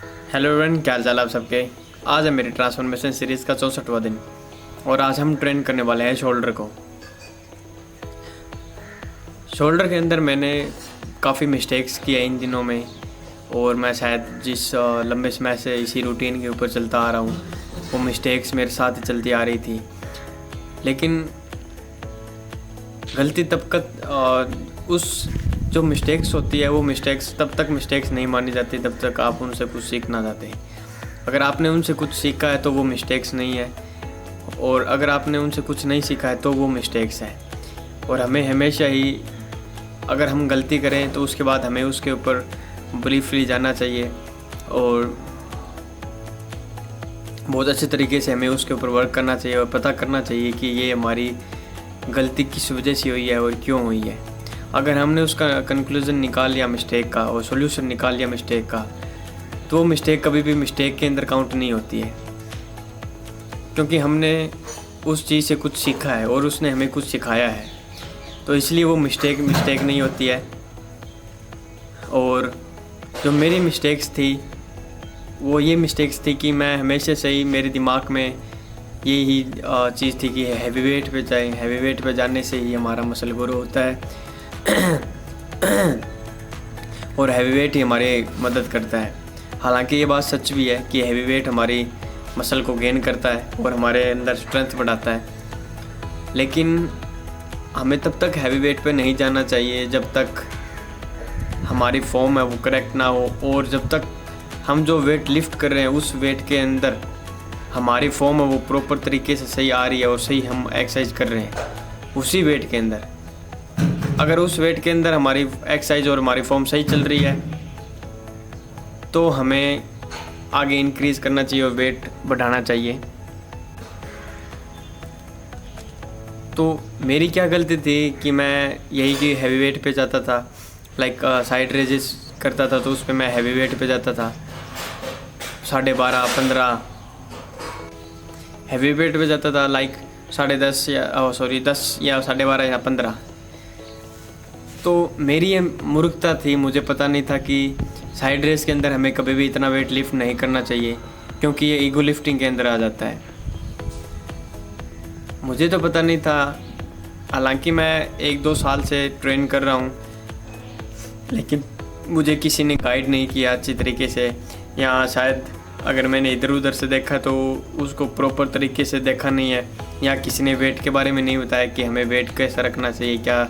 Hello everyone, क्या हाल चाल आप सबके। आज है मेरी ट्रांसफॉर्मेशन सीरीज़ का 64वां दिन और आज हम ट्रेन करने वाले हैं शोल्डर को। शोल्डर के अंदर मैंने काफ़ी मिस्टेक्स किए इन दिनों में और मैं शायद जिस लंबे समय से इसी रूटीन के ऊपर चलता आ रहा हूँ वो मिस्टेक्स मेरे साथ ही चलती आ रही थी। लेकिन गलती तब तक उस जो मिस्टेक्स होती है वो मिस्टेक्स तब तक मिस्टेक्स नहीं मानी जाती जब तक आप उनसे कुछ सीख ना जाते। अगर आपने उनसे कुछ सीखा है तो वो मिस्टेक्स नहीं है, और अगर आपने उनसे कुछ नहीं सीखा है तो वो मिस्टेक्स है। और हमें हमेशा ही अगर हम गलती करें तो उसके बाद हमें उसके ऊपर ब्रीफली जाना चाहिए और बहुत अच्छे तरीके से हमें उसके ऊपर वर्क करना चाहिए और पता करना चाहिए कि ये हमारी गलती किस वजह से हुई है और क्यों हुई है। अगर हमने उसका कंक्लूज़न निकाल लिया मिस्टेक का और सॉल्यूशन निकाल लिया मिस्टेक का, तो वो मिस्टेक कभी भी मिस्टेक के अंदर काउंट नहीं होती है, क्योंकि हमने उस चीज़ से कुछ सीखा है और उसने हमें कुछ सिखाया है, तो इसलिए वो मिस्टेक नहीं होती है। और जो मेरी मिस्टेक्स थी वो ये मिस्टेक्स थी कि मैं हमेशा से ही मेरे दिमाग में यही चीज़ थी कि हैवी वेट पे जाएं, हैवी वेट पे जाने से ही हमारा मसल ग्रो होता है और हैवी वेट ही हमारी मदद करता है। हालांकि ये बात सच भी है कि हैवी वेट हमारी मसल को गेन करता है और हमारे अंदर स्ट्रेंथ बढ़ाता है, लेकिन हमें तब तक हैवी वेट पे नहीं जाना चाहिए जब तक हमारी फॉर्म है वो करेक्ट ना हो, और जब तक हम जो वेट लिफ्ट कर रहे हैं उस वेट के अंदर हमारी फॉर्म है वो प्रॉपर तरीके से सही आ रही है और सही हम एक्सरसाइज कर रहे हैं उसी वेट के अंदर। अगर उस वेट के अंदर हमारी एक्सरसाइज और हमारी फॉर्म सही चल रही है तो हमें आगे इंक्रीज करना चाहिए और वेट बढ़ाना चाहिए। तो मेरी क्या गलती थी कि मैं यही कि हैवी वेट पे जाता था, लाइक साइड रेजेस करता था तो उस पर मैं हैवी वेट पे जाता था 12.5 15 हैवी वेट पे जाता था, लाइक 10.5 या 10 या 12.5 या 15। तो मेरी ये मूर्खता थी, मुझे पता नहीं था कि साइड रेस के अंदर हमें कभी भी इतना वेट लिफ्ट नहीं करना चाहिए, क्योंकि ये ईगो लिफ्टिंग के अंदर आ जाता है। मुझे तो पता नहीं था, हालांकि मैं 1-2 साल से ट्रेन कर रहा हूँ, लेकिन मुझे किसी ने गाइड नहीं किया अच्छी तरीके से, या शायद अगर मैंने इधर उधर से देखा तो उसको प्रॉपर तरीके से देखा नहीं है, या किसी ने वेट के बारे में नहीं बताया कि हमें वेट कैसा रखना चाहिए, क्या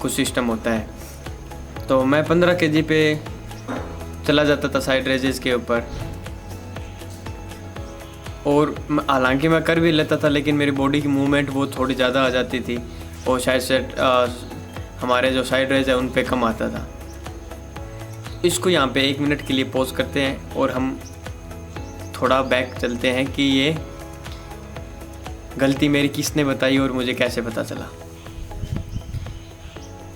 कुछ सिस्टम होता है। तो मैं 15 kg पे चला जाता था साइड रेजेस के ऊपर, और हालांकि मैं कर भी लेता था लेकिन मेरी बॉडी की मूवमेंट वो थोड़ी ज़्यादा आ जाती थी और शायद से हमारे जो साइड रेज है उन पे कम आता था। इसको यहाँ पे 1 मिनट के लिए पॉज करते हैं और हम थोड़ा बैक चलते हैं कि ये गलती मेरी किसने बताई और मुझे कैसे पता चला।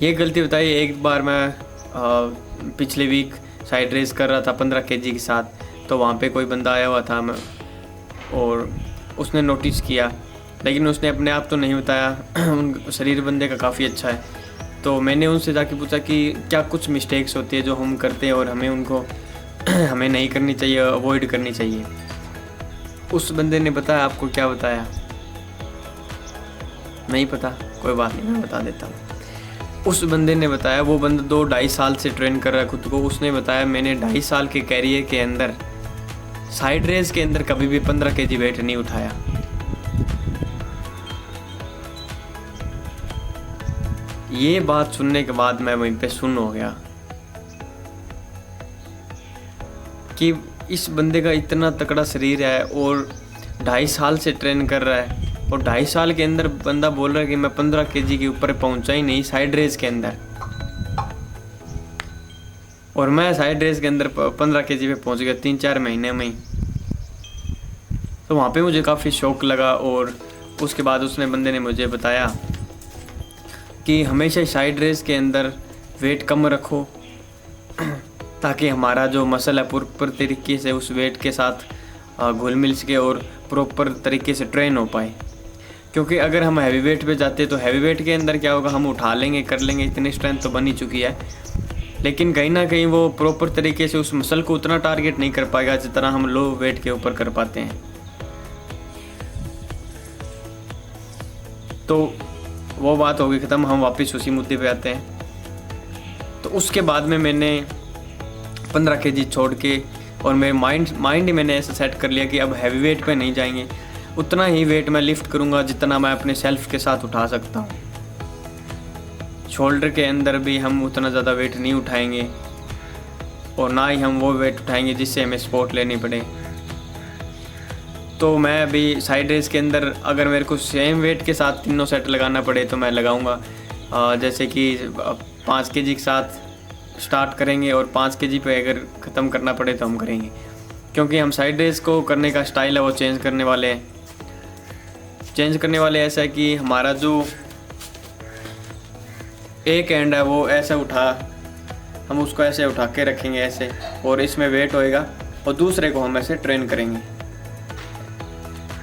ये गलती बताई, एक बार मैं पिछले वीक साइड रेस कर रहा था 15 kg के साथ, तो वहाँ पे कोई बंदा आया हुआ था और उसने नोटिस किया, लेकिन उसने अपने आप तो नहीं बताया उन शरीर बंदे का काफ़ी अच्छा है। तो मैंने उनसे जाके पूछा कि क्या कुछ मिस्टेक्स होती है जो हम करते हैं और हमें उनको हमें नहीं करनी चाहिए, अवॉइड करनी चाहिए। उस बंदे ने बताया, आपको क्या बताया? नहीं पता, कोई बात नहीं, मैं बता देता हूँ। उस बंदे ने बताया, वो बंदा 2-2.5 साल से ट्रेन कर रहा है खुद को, उसने बताया मैंने 2.5 साल के कैरियर के अंदर साइड रेस के अंदर कभी भी 15 kg वेट नहीं उठाया। ये बात सुनने के बाद मैं वहीं पे सुन्न हो गया कि इस बंदे का इतना तगड़ा शरीर है और 2.5 साल से ट्रेन कर रहा है, और 2.5 साल के अंदर बंदा बोल रहा है कि मैं 15 kg के ऊपर पहुंचा ही नहीं साइड रेस के अंदर, और मैं साइड रेस के अंदर 15 kg पे पहुंच गया 3-4 महीने में ही। तो वहाँ पे मुझे काफ़ी शौक लगा, और उसके बाद उसने बंदे ने मुझे बताया कि हमेशा साइड रेस के अंदर वेट कम रखो ताकि हमारा जो मसल है प्रॉपर तरीके से उस वेट के साथ घुल मिल सके और प्रॉपर तरीके से ट्रेन हो पाए। क्योंकि अगर हम हैवी वेट पे जाते तो हैवी वेट के अंदर क्या होगा, हम उठा लेंगे, कर लेंगे, इतनी स्ट्रेंथ तो बन ही चुकी है, लेकिन कहीं ना कहीं वो प्रॉपर तरीके से उस मसल को उतना टारगेट नहीं कर पाएगा जितना हम लो वेट के ऊपर कर पाते हैं। तो वो बात होगी ख़त्म, हम वापस उसी मुद्दे पे आते हैं। तो उसके बाद में मैंने 15 kg छोड़ के, और मेरे माइंड मैंने ऐसा सेट कर लिया कि अब हैवी वेट पे नहीं जाएंगे, उतना ही वेट मैं लिफ्ट करूँगा जितना मैं अपने सेल्फ के साथ उठा सकता हूँ। शोल्डर के अंदर भी हम उतना ज़्यादा वेट नहीं उठाएंगे, और ना ही हम वो वेट उठाएंगे जिससे हमें सपोर्ट लेनी पड़े। तो मैं अभी साइड रेस के अंदर अगर मेरे को सेम वेट के साथ तीनों सेट लगाना पड़े तो मैं लगाऊंगा। जैसे कि 5 kg के साथ स्टार्ट करेंगे और 5 kg पे अगर ख़त्म करना पड़े तो हम करेंगे, क्योंकि हम साइड रेस को करने का स्टाइल है वो चेंज करने वाले ऐसा है कि हमारा जो एक एंड है वो ऐसे हम उसको ऐसे उठा के रखेंगे ऐसे, और इसमें वेट होएगा, और दूसरे को हम ऐसे ट्रेन करेंगे।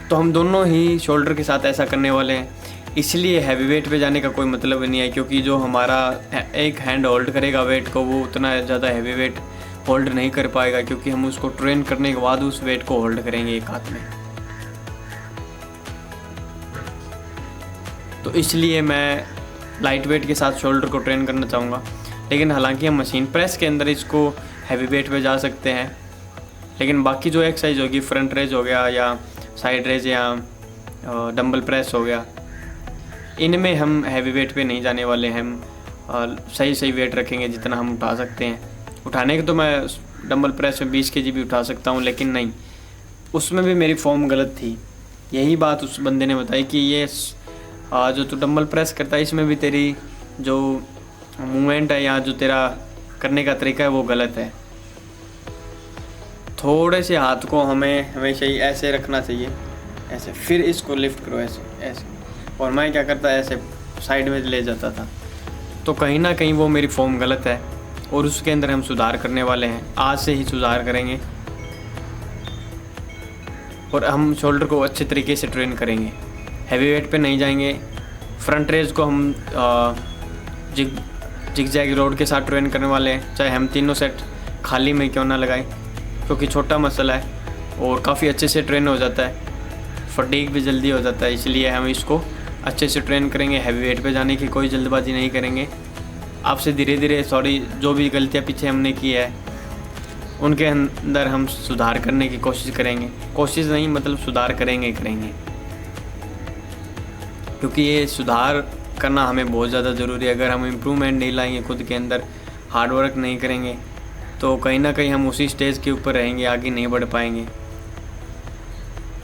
तो हम दोनों ही शोल्डर के साथ ऐसा करने वाले हैं। इसलिए हैवी वेट पे जाने का कोई मतलब नहीं है, क्योंकि जो हमारा एक हैंड होल्ड करेगा वेट को, वो उतना ज़्यादा हैवी वेट होल्ड नहीं कर पाएगा, क्योंकि हम उसको ट्रेन करने के बाद उस वेट को होल्ड करेंगे एक हाथ में। तो इसलिए मैं लाइट वेट के साथ शोल्डर को ट्रेन करना चाहूँगा। लेकिन हालांकि हम मशीन प्रेस के अंदर इसको हैवी वेट पे जा सकते हैं, लेकिन बाकी जो एक्सरसाइज होगी, फ्रंट रेज हो गया या साइड रेज या डंबल प्रेस हो गया, इनमें हम हैवी वेट पे नहीं जाने वाले हैं। हम सही वेट रखेंगे जितना हम उठा सकते हैं। उठाने के तो मैं डंबल प्रेस में 20 kg भी उठा सकता हूँ, लेकिन नहीं, उसमें भी मेरी फॉर्म गलत थी। यही बात उस बंदे ने बताई कि ये जो तू डंबल प्रेस करता है इसमें भी तेरी जो मूवमेंट है या जो तेरा करने का तरीका है वो गलत है। थोड़े से हाथ को हमें हमेशा ही ऐसे रखना चाहिए, ऐसे, फिर इसको लिफ्ट करो ऐसे। और मैं क्या करता ऐसे साइड में ले जाता था। तो कहीं ना कहीं वो मेरी फॉर्म गलत है, और उसके अंदर हम सुधार करने वाले हैं। आज से ही सुधार करेंगे, और हम शोल्डर को अच्छे तरीके से ट्रेन करेंगे। हैवी वेट पे नहीं जाएंगे। फ्रंट रेज को हम जिग जैग रोड के साथ ट्रेन करने वाले हैं, चाहे हम तीनों सेट खाली में क्यों ना लगाएं, क्योंकि छोटा मसल है और काफ़ी अच्छे से ट्रेन हो जाता है, फटीग भी जल्दी हो जाता है। इसलिए हम इसको अच्छे से ट्रेन करेंगे। हैवी वेट पे जाने की कोई जल्दबाजी नहीं करेंगे। आपसे धीरे धीरे जो भी गलतियाँ पीछे हमने की है उनके अंदर हम सुधार करने की कोशिश करेंगे। कोशिश नहीं, मतलब सुधार करेंगे, क्योंकि ये सुधार करना हमें बहुत ज़्यादा ज़रूरी है। अगर हम इम्प्रूवमेंट नहीं लाएंगे खुद के अंदर, हार्ड वर्क नहीं करेंगे, तो कहीं ना कहीं हम उसी स्टेज के ऊपर रहेंगे, आगे नहीं बढ़ पाएंगे।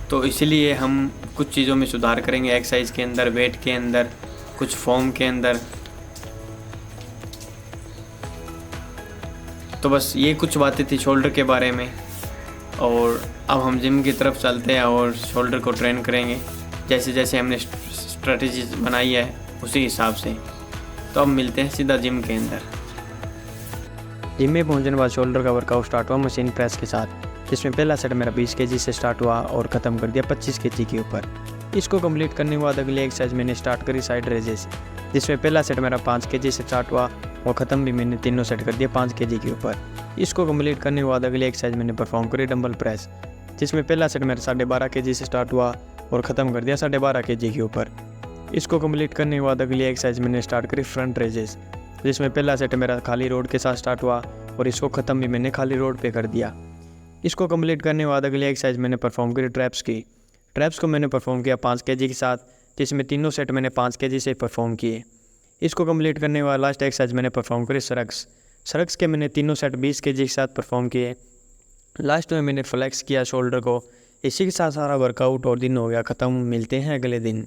तो इसलिए हम कुछ चीज़ों में सुधार करेंगे, एक्सरसाइज के अंदर, वेट के अंदर, कुछ फॉर्म के अंदर। तो बस ये कुछ बातें थी शोल्डर के बारे में, और अब हम जिम की तरफ चलते हैं और शोल्डर को ट्रेन करेंगे जैसे जैसे हमने स्ट्रेटजी बनाई है उसी हिसाब से। तो अब मिलते हैं सीधा जिम के अंदर। जिम में पहुंचने के बाद शोल्डर का वर्कआउट स्टार्ट हुआ मशीन प्रेस के साथ, जिसमें पहला सेट मेरा 20 kg से स्टार्ट हुआ और ख़त्म कर दिया 25 kg के ऊपर। इसको कंप्लीट करने के बाद अगली एक्सरसाइज मैंने स्टार्ट करी साइड रेजेस, जिसमें पहला सेट मेरा 5 kg से स्टार्ट हुआ और ख़त्म भी मैंने तीनों सेट कर दिया 5 kg के ऊपर। इसको कंप्लीट करने के बाद अगली एक्सरसाइज मैंने परफॉर्म करी डंबल प्रेस, जिसमें पहला सेट मेरा 12.5 kg से स्टार्ट हुआ और ख़त्म कर दिया 12.5 kg के ऊपर। इसको कंप्लीट करने के बाद अगली एक्सरसाइज मैंने स्टार्ट करी फ्रंट रेजेस, जिसमें पहला सेट मेरा खाली रोड के साथ स्टार्ट हुआ और इसको ख़त्म भी मैंने खाली रोड पे कर दिया। इसको कंप्लीट करने के बाद अगली एक्सरसाइज मैंने परफॉर्म करी ट्रैप्स की। ट्रैप्स को मैंने परफॉर्म किया 5 kg के साथ, जिसमें तीनों सेट मैंने 5 kg से परफॉर्म किए। इसको कंप्लीट करने के बाद लास्ट एक्सरसाइज मैंने परफॉर्म करी सरक्स के मैंने तीनों सेट 20 kg के साथ परफॉर्म किए। लास्ट में मैंने फ्लेक्स किया शोल्डर को। इसी के साथ सारा वर्कआउट और दिन हो गया ख़त्म। मिलते हैं अगले दिन।